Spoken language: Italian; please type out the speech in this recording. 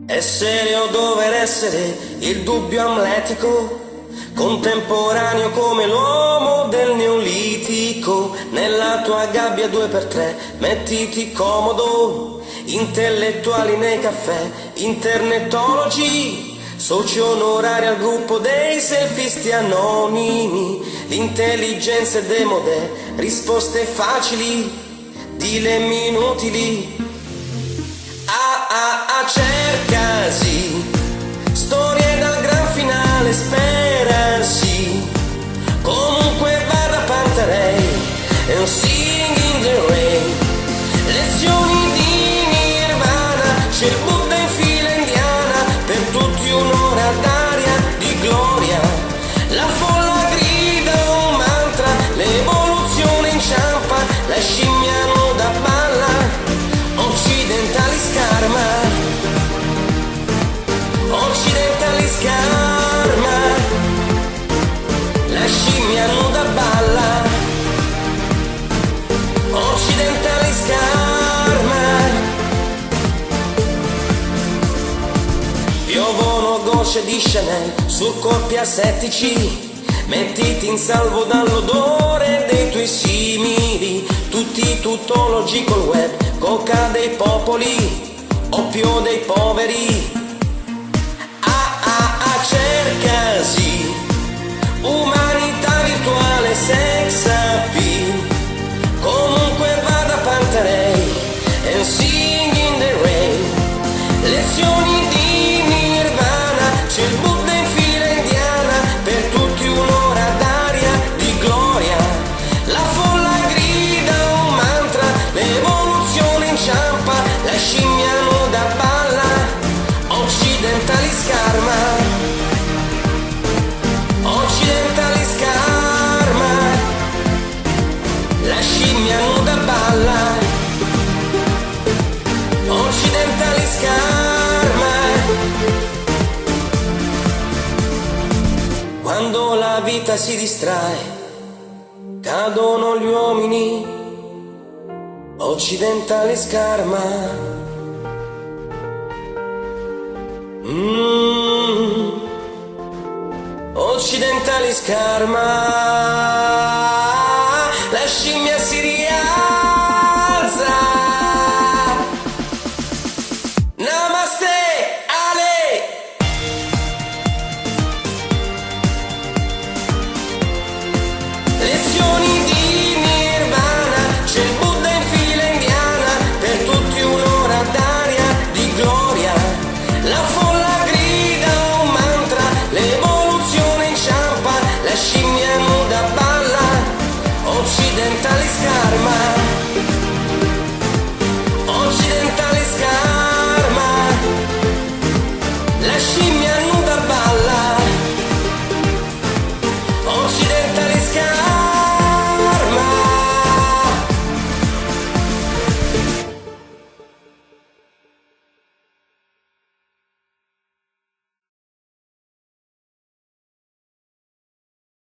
Essere o dover essere, il dubbio amletico, contemporaneo come l'uomo del neolitico. Nella tua gabbia 2x3, mettiti comodo, intellettuali nei caffè, internetologi, soci onorari al gruppo dei selfisti anonimi. L'intelligenza è demode, risposte facili, dilemmi inutili. Cercasi storie dal gran finale, sperasi comunque vada partirei e un sing in the rain. Lezioni di Nirvana, c'è il Buddha in fila indiana, per tutti un'ora d'aria di gloria. La folla grida un mantra, l'evoluzione inciampa, la scimmia nuda balla, occidentali scarma. Occidentali scarma, la scimmia nuda balla. Occidentali scarma. Piovono gocce di Chanel su corpi asettici, mettiti in salvo dall'odore dei tuoi simili. Tutti tuttologi col web, coca dei popoli, oppio dei poveri. Cercasi umanità virtuale, sex appeal, comunque vada partirei and sing in the rain. Lezioni di Nirvana, c'è il Buddha in fila indiana, per tutti un'ora d'aria di gloria. La folla grida un mantra, l'evoluzione inciampa, la scimmia nuda balla. Occidentali scarma. Occidentali scarma, la scimmia nuda balla. Occidentali scarma. Quando la vita si distrae, cadono gli uomini. Occidentali scarma. Occidentali scarma.